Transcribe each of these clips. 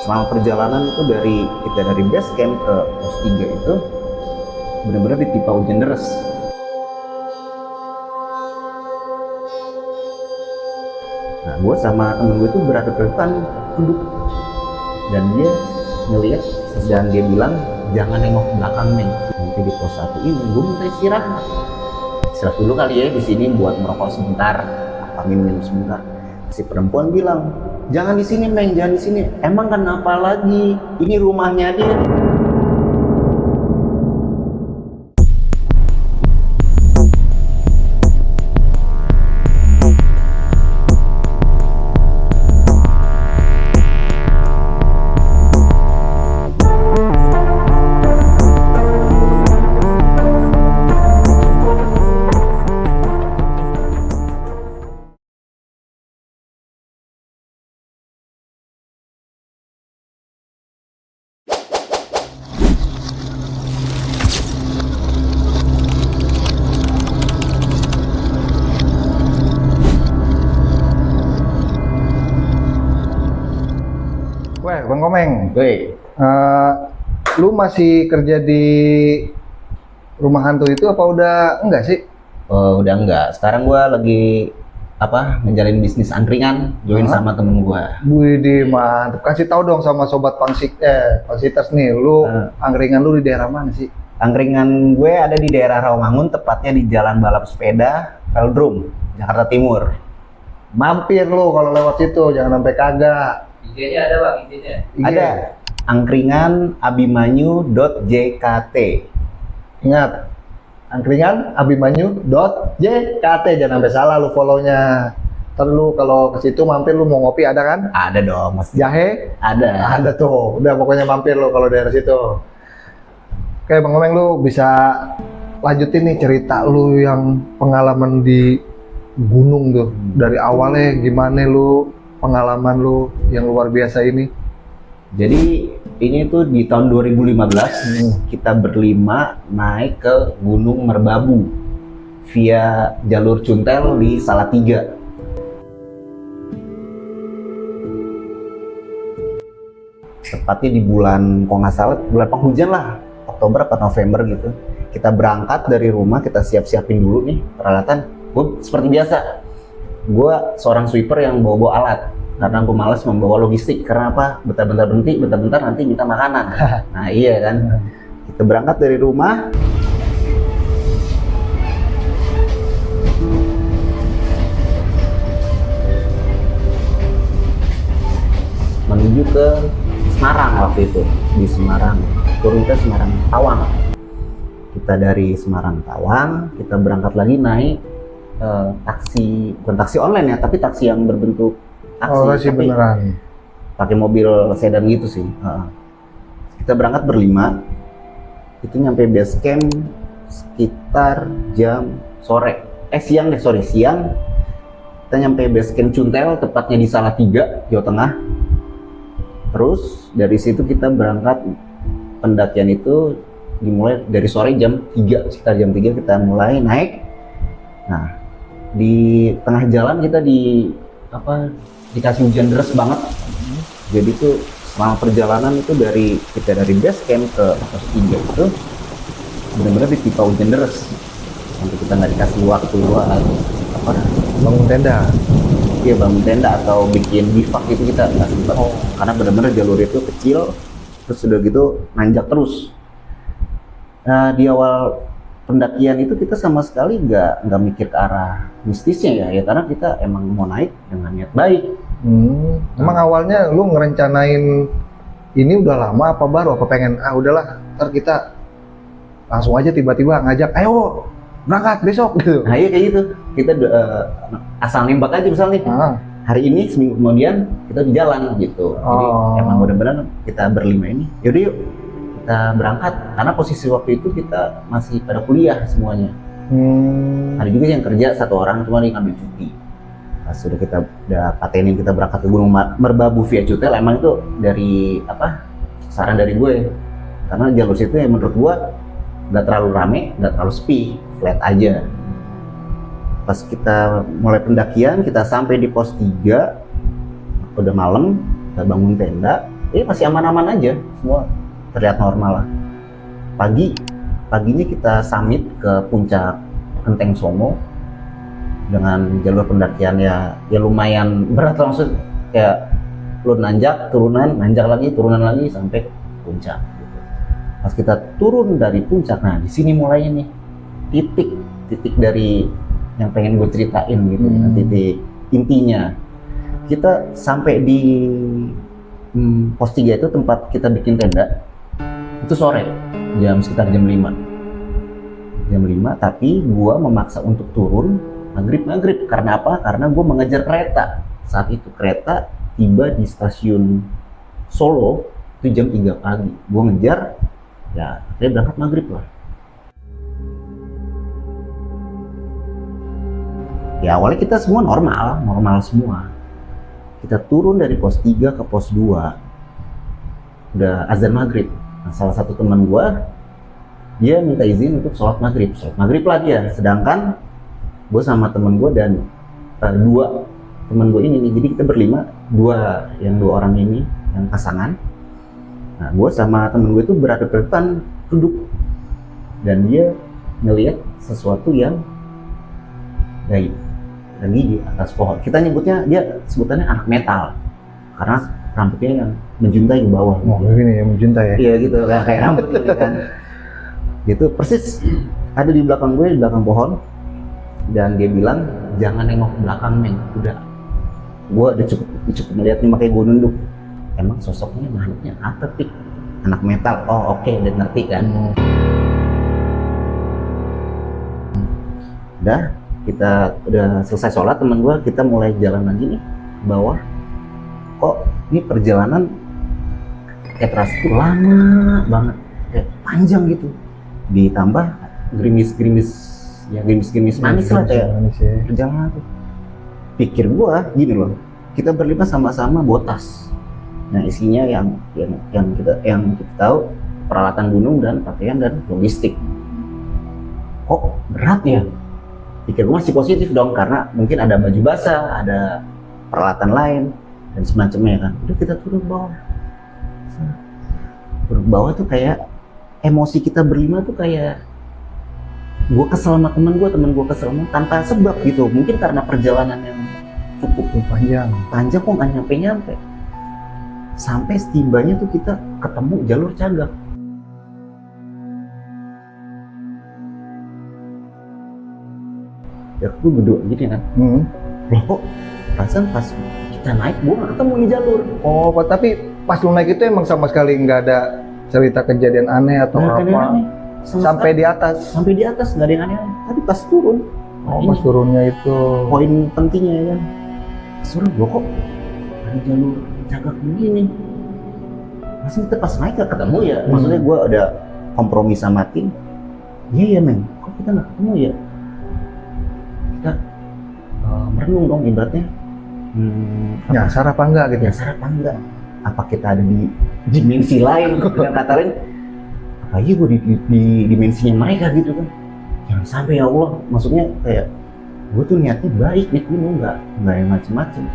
selama perjalanan itu dari base camp ke pos 3 itu benar-benar ditimpa hujan deras. Nah, gue sama temen gue itu berada di depan duduk dan dia ngeliat dan dia bilang jangan nengok ke belakang Neng, nanti di pos 1 ini gue minta istirahat dulu kali ya di sini buat merokok sebentar, apa minum sebentar. Si perempuan bilang jangan di sini Neng, jangan di sini. Emang kenapa lagi? Ini rumahnya dia. Weh, Bang Komeng, Woi, lu masih kerja di rumah hantu itu apa udah enggak sih? udah enggak. Sekarang gua lagi ngejalin bisnis angkringan, join sama temen gua. Widih, mantep. Kasih tahu dong sama sobat Pangsiters nih, lu angkringan lu di daerah mana sih? Angkringan gue ada di daerah Rawamangun, tepatnya di Jalan Balap Sepeda Velodrome, Jakarta Timur. Mampir lu kalau lewat situ, jangan sampai kagak. IG-nya ada Bang, IG-nya? Ada angkringan abimanyu.jkt. Ingat, angkringan abimanyu.jkt, jangan sampai salah lu follow-nya. Ntar lu kalau ke situ mampir lu mau ngopi ada kan? Ada dong, Mas. Jahe? Ada. Ada tuh. Udah pokoknya mampir lu kalau daerah situ. Oke, Bang Komeng, lu bisa lanjutin nih cerita lu yang pengalaman di gunung tuh. Dari awalnya gimana lu pengalaman lu yang luar biasa ini? Jadi ini tuh di tahun 2015 kita berlima naik ke Gunung Merbabu via jalur Cuntel di Salatiga. Tepatnya di bulan, kalau nggak salah bulan penghujan lah, Oktober atau November gitu. Kita berangkat dari rumah, kita siap-siapin dulu nih peralatan. Gue seperti biasa, gue seorang sweeper yang bawa-bawa alat karena gue malas membawa logistik. Karena apa? Bentar-bentar berhenti, bentar-bentar nanti minta makanan. Nah iya kan, kita berangkat dari rumah, menuju ke Semarang waktu itu. Di Semarang, turun ke Semarang Tawang. Kita dari Semarang Tawang, kita berangkat lagi naik taksi, bukan taksi online ya, tapi taksi yang berbentuk taksi, tapi beneran pakai mobil sedan gitu sih. Kita berangkat berlima, itu nyampe base camp sekitar jam siang. Kita nyampe base camp Cuntel, tepatnya di Salatiga, Jawa Tengah. Terus dari situ kita berangkat pendakian itu dimulai dari sore jam 3, sekitar jam 3 kita mulai naik. Nah, di tengah jalan kita dikasih hujan deras banget. Jadi tuh selama perjalanan itu dari base camp ke pos 3 itu benar-benar ditimpa hujan deras. Sampai kita nggak dikasih waktu buat bangun tenda. Iya, bangun tenda atau bikin bivak itu kita nggak sempat. Karena benar-benar jalur itu kecil, terus udah gitu nanjak terus. Nah, di awal pendakian itu kita sama sekali nggak mikir ke arah mistisnya ya, karena kita emang mau naik dengan niat baik. Emang awalnya lu ngerencanain ini udah lama apa baru? Apa pengen udahlah ntar kita langsung aja tiba-tiba ngajak ayo berangkat besok gitu? Nah iya kayak gitu, kita asal nembak aja misalnya hari ini, seminggu kemudian kita di jalan gitu. Jadi emang benar-benar kita berlima ini yaudah yuk kita berangkat, karena posisi waktu itu kita masih pada kuliah semuanya. Ada juga yang kerja satu orang, cuma dia ngambil cuti. Pas sudah patenin kita berangkat ke Gunung Merbabu via Cuntel, emang itu dari saran dari gue, karena jalur situ yang menurut gue nggak terlalu rame, nggak terlalu sepi, flat aja. Pas kita mulai pendakian, kita sampai di pos 3, udah malam, kita bangun tenda, masih aman-aman aja, semua terlihat normal lah. Paginya kita summit ke puncak Genteng Somo dengan jalur pendakian ya lumayan berat lah, maksud kayak lu nanjak turunan, nanjak lagi turunan lagi sampai puncak gitu. Pas kita turun dari puncak, nah di sini mulainya nih titik dari yang pengen gue ceritain gitu. Titik intinya kita sampai di pos 3 itu tempat kita bikin tenda itu sore, sekitar jam 5, tapi gua memaksa untuk turun maghrib. Karena apa? Karena gua mengejar kereta. Saat itu kereta tiba di stasiun Solo itu jam 3 pagi. Gua ngejar, ya dia berangkat maghrib lah. Ya awalnya kita semua normal semua. Kita turun dari pos 3 ke pos 2 udah azan maghrib. Nah, salah satu teman gua dia minta izin untuk sholat maghrib lah dia, sedangkan gue sama temen gue dan dua temen gue ini nih, jadi kita berlima, dua orang ini yang pasangan. Nah gue sama temen gue itu berhadapan duduk dan dia ngelihat sesuatu yang gaib lagi di atas pohon. Kita nyebutnya, dia sebutannya anak metal karena rambutnya yang menjuntai ke bawah. Oh begini ya, menjuntai ya? Iya gitu, kayak rambut gitu kan. Gitu persis ada di belakang gue, di belakang pohon, dan dia bilang jangan nengok ke belakang Meng, udah gue udah cukup melihatnya, makanya gue nunduk. Emang sosoknya makhluknya apa Pik? Anak metal. Oh oke, udah ngerti kan. Udah, kita udah selesai sholat, teman gue, kita mulai jalan lagi nih ke bawah. Kok ini perjalanan kayak terasa lama banget, kayak panjang gitu, ditambah gerimis manis lah kayak perjalanan tuh. Pikir gue gini loh, kita berlima sama-sama botas. Nah isinya yang kita tahu peralatan gunung dan pakaian dan logistik. Kok berat ya? Pikir gue masih positif dong, karena mungkin ada baju basah, ada peralatan lain dan semacamnya kan. Udah kita turun bawah tuh kayak emosi kita berlima tuh kayak gue kesel sama temen gue kesel tanpa sebab gitu. Mungkin karena perjalanan yang cukup panjang kok nggak nyampe sampai setibanya tuh kita ketemu jalur Cagak. Ya aku berdua gini kan, loh kok perasaan pas kita naik gue nggak ketemu di jalur. Oh tapi pas lu naik itu emang sama sekali nggak ada cerita kejadian aneh atau apa? Sampai di atas nggak ada yang aneh, tapi pas turun. Pas turunnya itu poin pentingnya ya kan, suruh gua kok ada jalur Cagak begini. Masih kita pas naik gak ketemu ya, maksudnya gua ada kompromi sama tim. Iya men, kok kita nggak ketemu ya? Kita merenung dong ibaratnya. Nyasar apa enggak gitu? Apa kita ada di dimensi lain? Dengan kata lain, apa iya gue di dimensinya mereka gitu kan? Jangan sampai ya Allah. Maksudnya kayak gue tuh niatnya baik nih, gunung nggak yang macem-macem.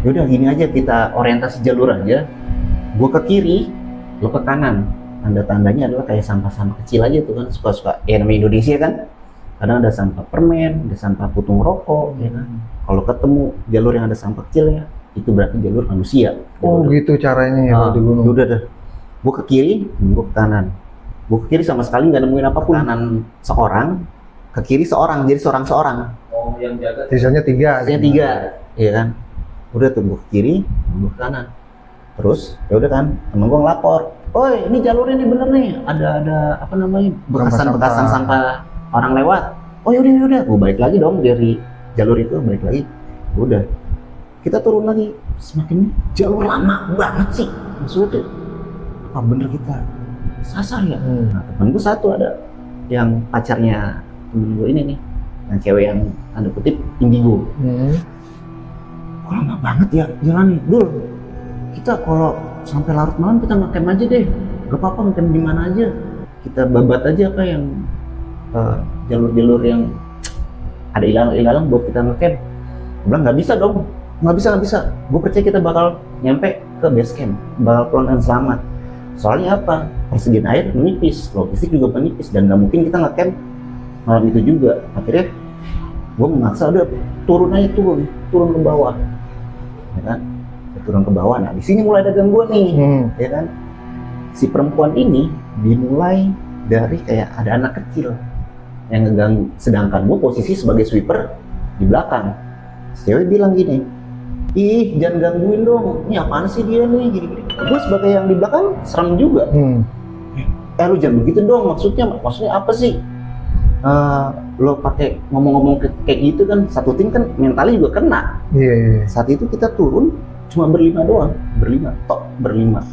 Yaudah gini aja, kita orientasi jalur aja. Gue ke kiri, lo ke kanan. Tanda-tandanya adalah kayak sampah-sampah kecil aja tuh kan, suka-suka. Ya namanya Indonesia kan, kadang ada sampah permen, ada sampah putung rokok, ya kan. Kalau ketemu jalur yang ada sampah kecilnya, itu berarti jalur manusia. Oh gitu caranya ya di gunung. Udah deh, gue ke kiri, gue ke kanan. Gue ke kiri sama sekali nggak nemuin apapun. Kanan seorang, ke kiri seorang, jadi seorang. Oh yang jaga. Sisanya tiga, iya kan. Udah tuh gue ke kiri, gue ke kanan. Terus ya udah kan, temen gue ngelapor, "Oi, ini jalur ini bener nih, ada apa namanya, bekasan sampah orang lewat." Oh yaudah, gue balik lagi dong dari jalur itu, balik lagi. Udah, kita turun lagi, semakin jalur lama banget sih. Maksudnya tuh, apa bener kita sasar ya? Nah temen gue satu ada yang pacarnya temen gue ini nih, yang cewek yang tanda kutip indigo. Kok lama banget ya jalan nih, Dul. Kita kalau sampai larut malam kita ngecamp aja deh, gak apa-apa ngecamp di mana aja. Kita babat aja apa yang jalur-jalur yang ada ilalang buat kita ngecamp. Gue bilang nggak bisa dong, nggak bisa. Gue percaya kita bakal nyampe ke base camp, bakal pulang dengan selamat. Soalnya apa? Persediaan air menipis, logistik juga menipis, dan nggak mungkin kita nge-camp malam itu juga. Akhirnya gue memaksa udah turun ke bawah, ya kan? Turun ke bawah. Nah di sini mulai ada gangguan nih, ya kan? Si perempuan ini dimulai dari kayak ada anak kecil yang ngeganggu, sedangkan gue posisi sebagai sweeper di belakang. Si cewek bilang gini, ih jangan gangguin dong, ini apaan sih dia nih gini-gini. Gue sebagai yang di belakang serem juga. Lu jangan begitu dong, maksudnya apa sih? Lo pakai ngomong-ngomong kayak gitu kan, satu tim kan mentalnya juga kena. Saat itu kita turun cuma berlima doang, berlima.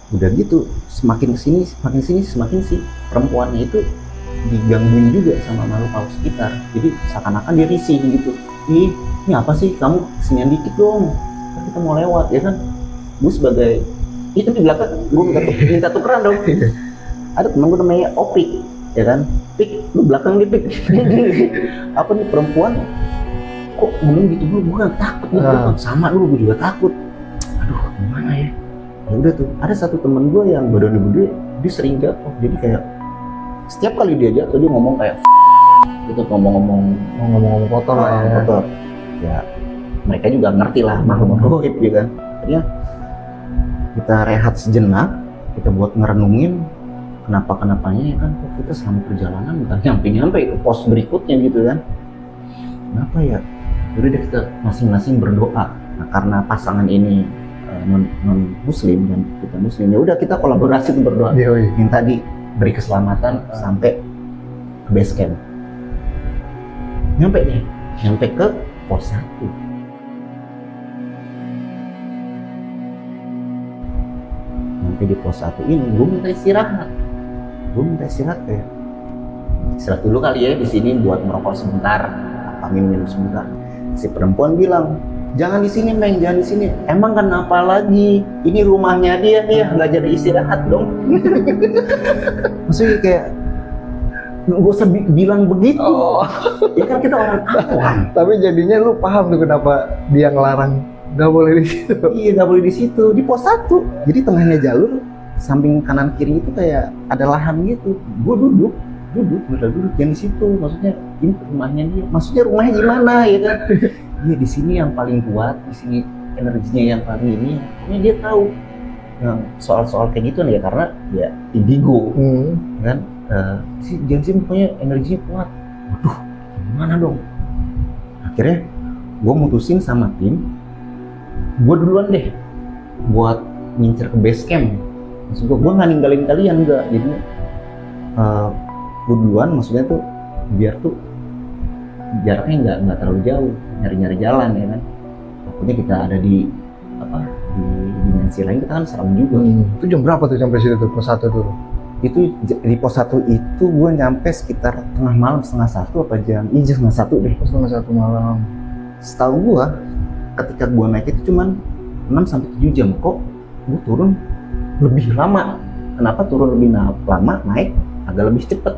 Udah gitu semakin sini si perempuannya itu digangguin juga sama makhluk halus sekitar. Jadi seakan-akan dia risih gitu. Ih, ini apa sih, kamu kesinian dikit dong, kan kita mau lewat, ya kan? Gue sebagai itu di belakang gue minta tukeran dong. Ada temen gue namanya Opik, ya kan? Pik, lu belakang nih Pik. Apa nih perempuan kok ngomong gitu, gue kan takut nih, sama lu, gue juga takut. Aduh gimana ya? Ya udah tuh, ada satu temen gue yang badannya gede, dia sering jatuh. Jadi kayak setiap kali dia jatuh dia ngomong kayak gitu, ngomong-ngomong kotor lah ya. Kotor. Ya mereka juga ngerti lah makhluk gaib, ya kan. Akhirnya kita rehat sejenak, kita buat ngerenungin kenapanya ya kan, kok kita selama perjalanan nggak nyampe ke pos berikutnya gitu kan. Kenapa ya? Udah deh kita masing-masing berdoa. Nah karena pasangan ini non muslim dan kita muslim, ya udah kita kolaborasi untuk berdoa, minta diberi keselamatan sampai ke base camp. Nyampe ke pos 1. Nyampe di pos 1 ini gue minta istirahat kayak istirahat dulu kali ya di sini buat merokok sebentar, minum sebentar. Si perempuan bilang, jangan di sini Meng, jangan di sini. Emang kenapa lagi? Ini rumahnya dia, nggak jadi istirahat dong. Maksudnya kayak nggak usah bilang begitu. Ya kan kita orang awam. Tapi jadinya lu paham tuh kenapa dia ngelarang nggak boleh di situ. Iya, nggak boleh di situ, di pos 1. Jadi tengahnya jalur, samping kanan kiri itu kayak ada lahan gitu. Gue duduk jangan di situ. Maksudnya ini rumahnya dia. Maksudnya rumahnya gimana ya kan? Dia di sini yang paling kuat, di sini energinya yang paling ini. Pokoknya dia tahu yang soal-soal kayak gitu nih ya, karena dia indigo, kan? Jangan sih pokoknya energinya kuat. Waduh, gimana dong? Akhirnya gue mutusin sama tim, gue duluan deh buat ngincer ke base camp. Maksud gue nggak ninggalin kalian, enggak. Jadi gue duluan, maksudnya tuh biar tuh jaraknya nggak terlalu jauh, nyari jalan ya kan. Takutnya kita ada di dimensi lain, kita kan serem juga. Itu jam berapa tuh sampai situ tuh, pos 1 tuh? Itu di pos 1 itu gue nyampe sekitar tengah malam, setengah 1 apa jam? Iya setengah 1 deh. Setengah 1 malam. Setahu gue ketika gue naik itu cuman 6-7 jam, kok gue turun lebih lama. Kenapa turun lebih lama, naik agak lebih cepet?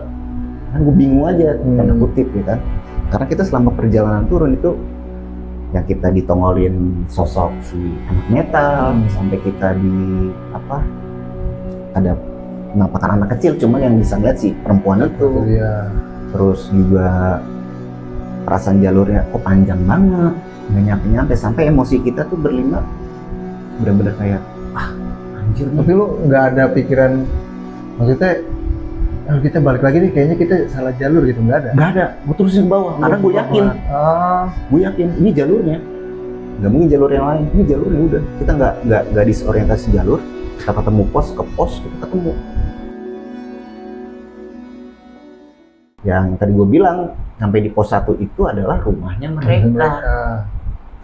Kan gue bingung aja, tanda kutip ya kan. Karena kita selama perjalanan turun itu yang kita ditongolin sosok si anak metal, sampai kita ada penampakan anak kecil, cuma yang bisa ngeliat si perempuan itu. Terus juga perasaan jalurnya kok panjang banget, nggak nyampe sampai emosi kita tuh berlima bener-bener kayak anjir nih. Tapi lu nggak ada pikiran, maksudnya kita balik lagi nih, kayaknya kita salah jalur gitu? Nggak ada. Gue terusin ke bawah karena gue yakin ini jalurnya, nggak mungkin jalur yang lain. Ini jalurnya, udah kita nggak disorientasi jalur. Kita ketemu ke pos kita ketemu. Yang tadi gue bilang sampai di pos 1 itu adalah rumahnya mereka.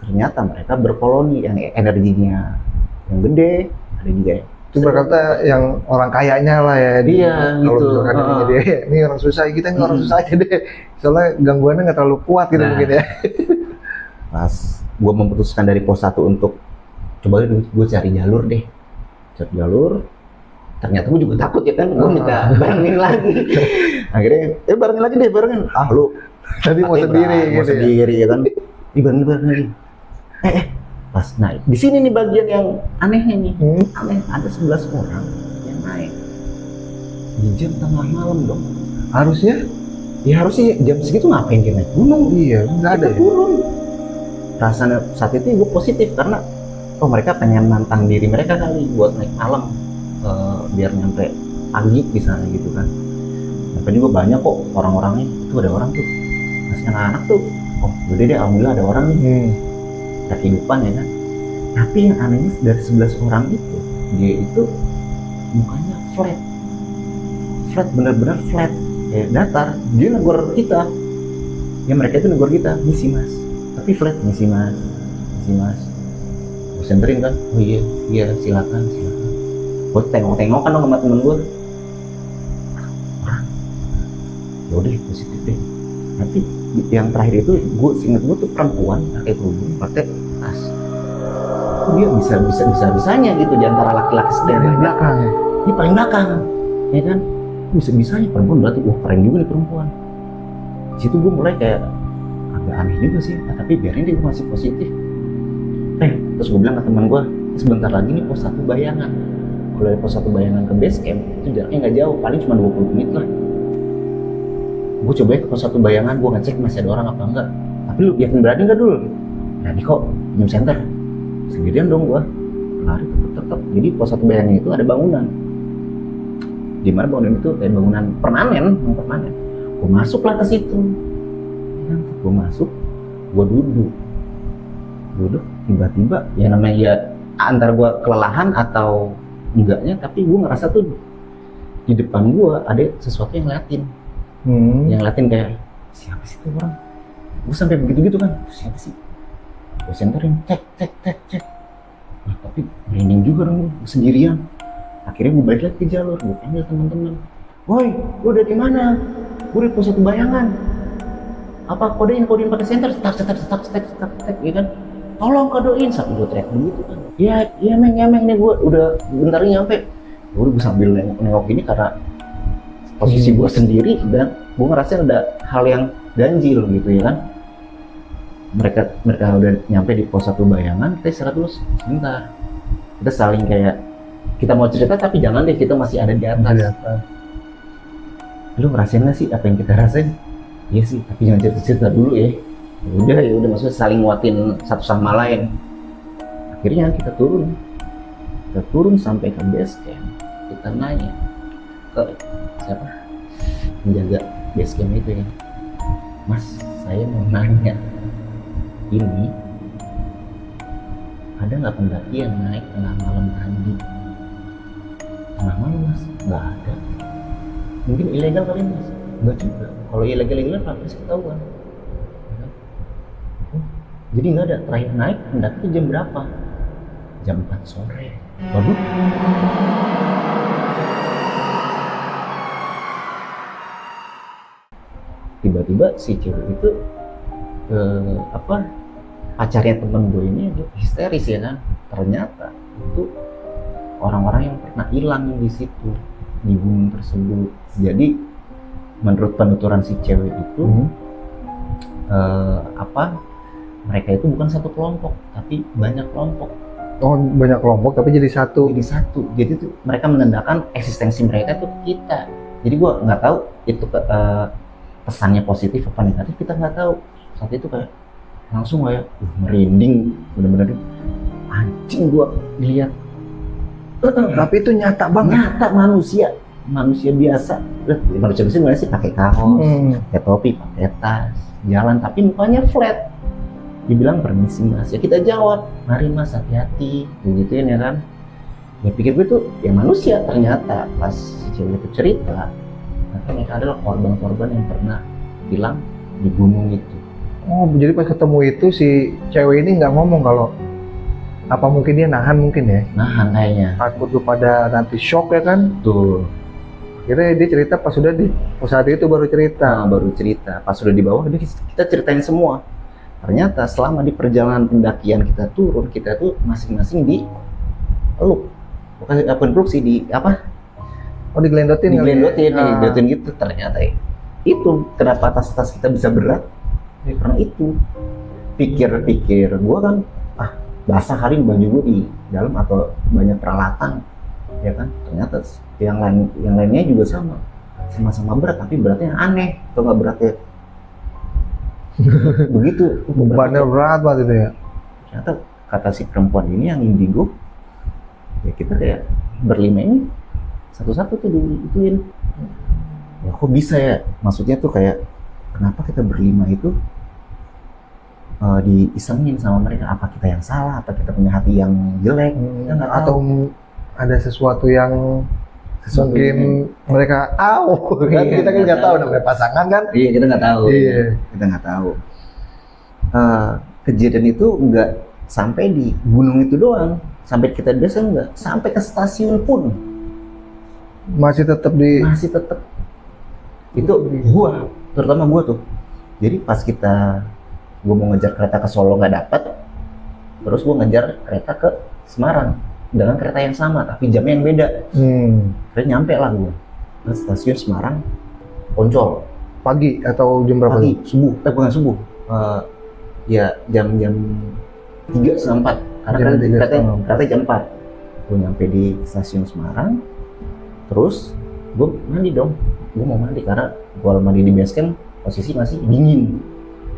Ternyata mereka berkoloni yang energinya yang gede, ada juga ya. Itu berkata yang orang kayanya lah ya. Iya gitu. Kalau dia, ini orang susah, kita ini orang susah aja deh. Soalnya gangguannya nggak terlalu kuat gitu mungkin ya. Pas gue memutuskan dari pos 1 untuk coba gue cari jalur deh. Cari jalur, Ternyata gue juga takut ya kan, gue minta barengin lagi. Akhirnya, barengin lagi deh, barengin. Ah lu tadi mau sendiri mau gitu sendiri ya kan. Barengin lagi. Pas naik. Di sini nih bagian yang anehnya nih. Aneh, ada 11 orang yang naik. Di jam tengah malam dong. Harusnya Jam segitu ngapain dia naik gunung? iya, nggak ada ya. Turun. Rasanya saat itu gue positif karena mereka pengen nantang diri mereka kali buat naik malam, biar nyampe pagi misalnya gitu kan. Tapi juga banyak kok orang-orangnya, itu ada orang tuh masih anak-anak tuh. Udah deh, alhamdulillah ada orang nih. Kehidupan ya kan. Tapi yang anehnya dari 11 orang itu, dia itu mukanya flat, benar-benar flat, kayak datar. Dia negor kita, ya mereka itu negor kita, misi mas, tapi flat, misi mas. Gue senterin kan, oh iya silakan. Gue tengok kan dong sama temen gue, yaudah positif deh. Tapi yang terakhir itu gue inget gue tuh perempuan pakai kerudung, pakai tas. Dia bisa-bisanya gitu di antara laki-laki dari belakang ya. Di paling belakang, ya kan? Bisa-bisanya perempuan, berarti keren juga nih perempuan. Di situ gue mulai kayak agak aneh juga sih, tapi biarin dia masih positif. Terus gue bilang ke teman gue, sebentar lagi nih pos 1 bayangan. Kalau dari pos 1 bayangan ke base camp itu jaraknya nggak jauh, paling cuma 20 menit lah. Gue coba ke pos 1 bayangan, gue ngecek masih ada orang apa enggak. Tapi lu yakin berani nggak dulu? Berani kok, Gym Center. Sendirian dong gue, lari tetep. Jadi pos 1 bayangan itu ada bangunan. Di mana bangunan itu kayak bangunan permanen. Gue masuklah ke situ. Gue masuk, gue duduk. Tiba-tiba ya namanya ya antara gue kelelahan atau enggaknya, tapi gue ngerasa tuh di depan gue ada sesuatu yang ngeliatin. Yang ngeliatin kayak siapa sih tuh orang? Gue sampai begitu kan, siapa sih? Gue senterin, cek. Tapi merinding juga dong, gue sendirian. Akhirnya gue balik lagi ke jalur, gue panggil teman-teman. Woi, lu udah di mana? Gue di pos 1 bayangan. Apa kodein pakai senter? Cetak, ya kan? Tolong kodein, sampai gue teriak begitu kan. Iya meng nih, gue udah bentar nyampe. Gue sambil nengok ini karena posisi gue sendiri dan gue ngerasa ada hal yang ganjil gitu ya kan. Mereka udah nyampe di pos 1 bayangan, kita istirahat dulu sebentar. Kita saling kayak kita mau cerita tapi jangan deh, kita masih ada di atas. Lu ngerasain nggak sih apa yang kita rasain? Iya sih, tapi jangan cerita dulu ya. Ya udah maksudnya saling nguatin satu sama lain. Akhirnya kita turun sampai ke base camp. Kita nanya ke siapa menjaga base camp itu ya, Mas, saya mau nanya, ini ada nggak pendakian naik tengah malam tadi? Tengah malam mas? Nggak ada. Mungkin ilegal kali mas? Nggak juga. Kalau ilegal pasti ketahuan. Jadi nggak ada. Terakhir naik pendaki itu jam berapa? Jam 4 sore. Waduh. Tiba-tiba si cewek itu pacarnya temen gue ini histeris ya kan. Ternyata itu orang-orang yang pernah hilang di situ, di gunung tersebut. Jadi menurut penuturan si cewek itu mereka itu bukan satu kelompok tapi banyak kelompok. Oh, banyak kelompok tapi jadi satu. Jadi tuh mereka menandakan eksistensi mereka itu kita. Jadi gue nggak tahu itu pesannya positif apa negatif, kita nggak tahu. Saat itu kayak langsung kayak merinding, bener-bener anjing gue lihat. Tapi itu nyata banget. Nyata manusia biasa. Manusia biasa sih pakai kaos, pakai topi, pakai tas, jalan tapi mukanya flat. Dibilang permisi mas, ya kita jawab, mari mas hati-hati, begituin ya kan. Ya pikir gue tuh ya manusia, ternyata pas si cewek itu cerita, ternyata mereka adalah korban-korban yang pernah hilang di gunung itu. Oh, jadi pas ketemu itu si cewek ini nggak ngomong kalau apa mungkin dia nahan mungkin ya? Nahan kayaknya. Takut lu pada nanti shock ya kan? Tuh. Akhirnya dia cerita pas sudah di saat itu baru cerita. Baru cerita. Pas sudah di bawah kita ceritain semua. Ternyata selama di perjalanan pendakian kita turun, kita tuh masing-masing di peluk. Bukan peluk sih, di Oh, digelendotin kali ya? digelendotin gitu. Ternyata itu kenapa tas kita bisa berat, ya, karena itu pikir gue kan, basah kali baju gue di dalam atau banyak peralatan, ya kan. Ternyata yang lainnya juga sama berat, tapi beratnya aneh, atau nggak beratnya begitu. Bebannya berat banget itu ya. Ternyata kata si perempuan ini yang indigo, ya kita kayak berlima ini satu-satu tuh diituin. Wah, kok bisa ya? Maksudnya tuh kayak kenapa kita berlima itu diisengin sama mereka? Apa kita yang salah? Apa kita punya hati yang jelek? Atau ada sesuatu yang mungkin mereka kan kita kan nggak tahu namanya pasangan kan. Iya, kita nggak tahu. Iya. Kita nggak tahu. Kejadian itu nggak sampai di gunung itu doang, sampai kita desa nggak, sampai ke stasiun pun masih tetap itu terutama gua tuh. Jadi pas gua mau ngejar kereta ke Solo nggak dapat, terus gua ngejar kereta ke Semarang dengan kereta yang sama tapi jamnya yang beda. Terus nyampe lah gua ke stasiun Semarang Poncol pagi atau jam berapa? Pagi, subuh, bukan subuh, ya jam 3:30 karena kereta jam 4. Gue nyampe di stasiun Semarang, terus gue mandi dong. Gue mau mandi karena kalau mandi di base camp posisi masih dingin,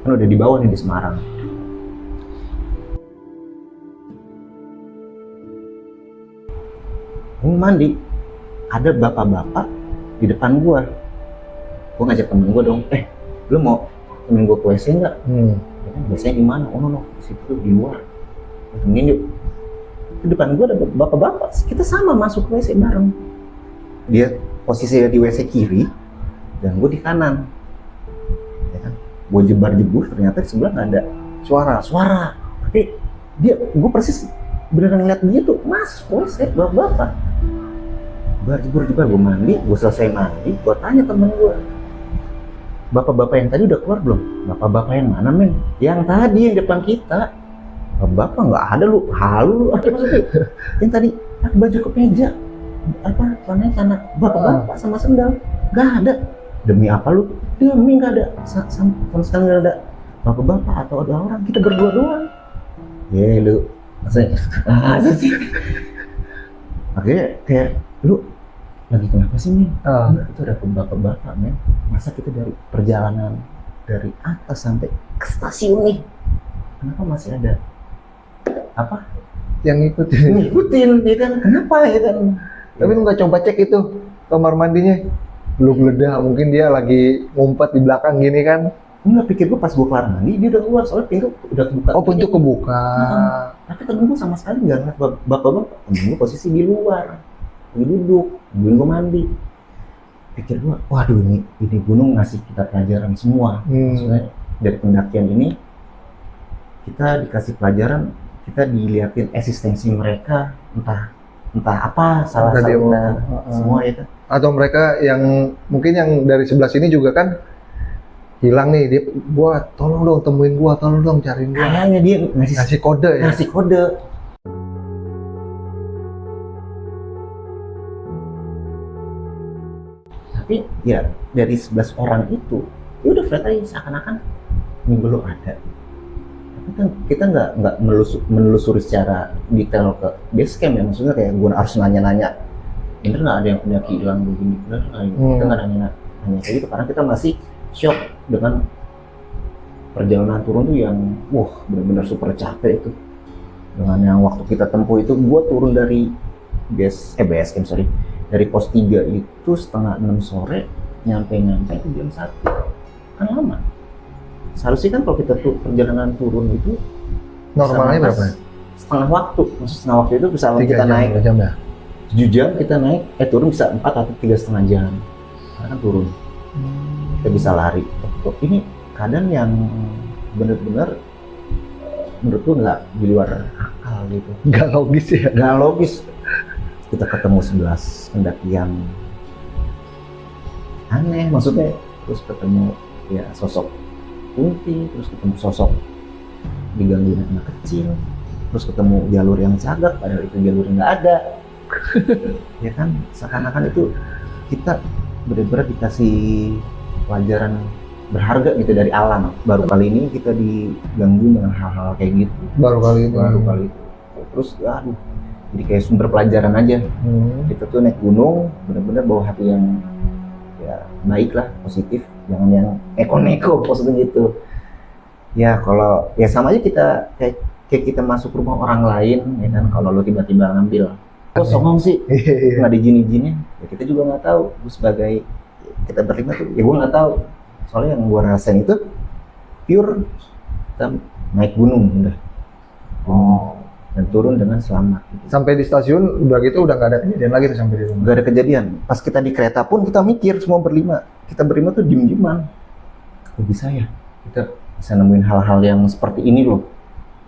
kan udah di bawah nih di Semarang. Gue mandi, ada bapak-bapak di depan gue. Gue ngajak temen gue dong, lu mau temen gue ke WC nggak? Biasanya di mana? Oh no, di situ di luar. Temenin yuk. Di depan gue ada bapak-bapak, kita sama masuk ke WC bareng. Dia posisinya di WC kiri dan gue di kanan. Ya kan? Gue jebar-jebur, ternyata di sebelah nggak ada suara. Tapi gue persis beneran ngeliat dia tuh masuk WC bapak-bapak. Jebar-jebur, gue mandi, gue selesai mandi, gue tanya temen gue, bapak-bapak yang tadi udah keluar belum? Bapak-bapak yang mana, men? Yang tadi yang depan kita. Bapak nggak ada lu, halu apa maksudnya? Yang tadi pakai baju kemeja, karena bapak-bapak sama sendal, nggak ada. Demi apa lu? Demi nggak ada, sama sekali nggak ada bapak-bapak atau ada orang, kita berdua doang. Ya lu, maksudnya, sih. Akhirnya kayak lu lagi kenapa sih, men? Itu ada bapak-bapak, men. Masa kita dari perjalanan dari atas sampai ke stasiun nih, kenapa masih ada yang ngikutin ya kan? Kenapa ya kan? Tapi lu nggak coba cek itu kamar mandinya? Lu geledah, mungkin dia lagi ngumpet di belakang gini kan? Enggak, pikir gua pas gua kelar mandi dia udah keluar, soalnya pintu udah kebuka. Oh, pintu kebuka. Tapi temen gua sama sekali nggak ngeliat bapak-bapak. Temen gua posisi di luar, lagi duduk, nungguin gua mandi. Pikir gua, waduh ini gunung ngasih kita pelajaran semua. Maksudnya dari pendakian ini kita dikasih pelajaran, kita dilihatin eksistensi mereka, entah apa salah semua ya kan. Atau mereka yang mungkin yang dari sebelah sini juga kan hilang nih, dia tolong dong temuin gua, tolong dong cariin gua. Kayaknya dia ngasih kode ya. Ngasih kode. Tapi ya dari 11 orang itu, ya udah flat aja seakan-akan minggu lo ada. Tapi kan kita nggak menelusuri secara detail ke base camp ya, maksudnya kayak gue harus nanya-nanya, bener nggak ada yang pendaki hilang begini, bener nggak? Kita nggak nanya kayak gitu karena kita masih shock dengan perjalanan turun tuh yang benar-benar super capek itu. Dengan yang waktu kita tempuh itu, gue turun dari base camp dari pos 3 itu 5:30 sore, nyampe itu jam 1, kan lama. Seharusnya kan kalau kita perjalanan turun itu normalnya berapa? Setengah waktu. Maksud setengah waktu itu misalnya kita naik 7 jam, kita naik turun bisa 4 atau 3,5 jam. Karena kan turun. Kita bisa lari. Ini keadaan yang benar-benar menurut gue nggak di luar akal gitu. Nggak logis ya? Nggak logis. Kita ketemu 11 pendaki yang aneh, maksudnya terus ketemu ya sosok kunti, terus ketemu sosok digangguin anak kecil, terus ketemu jalur yang cagak padahal itu jalur yang nggak ada. Ya kan, seakan-akan itu kita benar-benar dikasih pelajaran berharga gitu dari alam. Baru kali ini kita diganggu dengan hal-hal kayak gitu. Baru kali itu. Terus aduh, jadi kayak sumber pelajaran aja. Kita tuh naik gunung benar-benar bawa hati yang ya baik lah, positif, jangan yang neko-neko maksudnya gitu. Ya kalau ya sama aja kita kayak kita masuk rumah orang lain, ya kan, kalau lo tiba-tiba ngambil kok songong sih, nggak diizin-izinnya, ya kita juga nggak tahu. Gue sebagai kita berlima tuh, ya gue nggak tahu. Soalnya yang gue rasain itu pure kita naik gunung udah, dan turun dengan selamat. Sampai di stasiun udah gitu udah nggak ada kejadian lagi tuh sampai di rumah. Nggak ada kejadian. Pas kita di kereta pun kita mikir semua berlima. Kita berlima tuh diem-dieman. Kok bisa ya? Kita bisa nemuin hal-hal yang seperti ini loh,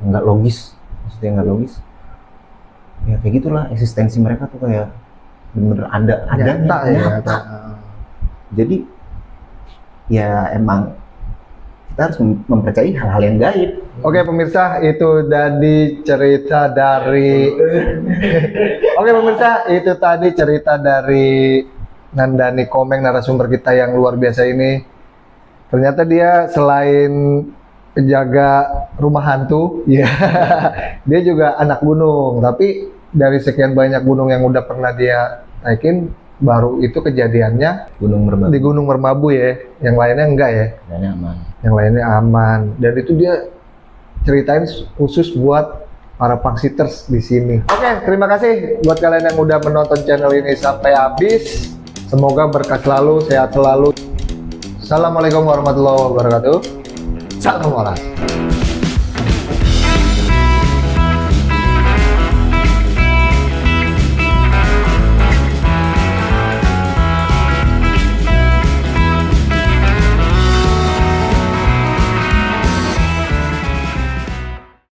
nggak logis. Maksudnya nggak logis. Ya kayak gitulah, eksistensi mereka tuh kayak bener-bener adanya. Jadi ya emang kita harus mempercayai hal-hal yang gaib. Oke pemirsa, itu tadi cerita dari itu tadi cerita dari Nandani Komeng, narasumber kita yang luar biasa ini. Ternyata dia selain penjaga rumah hantu, ya, dia juga anak gunung. Tapi dari sekian banyak gunung yang udah pernah dia naikin, baru itu kejadiannya di Gunung Merbabu ya. Yang lainnya enggak ya? Yang lainnya aman. Dan itu dia ceritain khusus buat para Pangsitters di sini. Oke, terima kasih buat kalian yang udah menonton channel ini sampai habis. Semoga berkah selalu, sehat selalu. Assalamualaikum warahmatullahi wabarakatuh. Salam olahraga.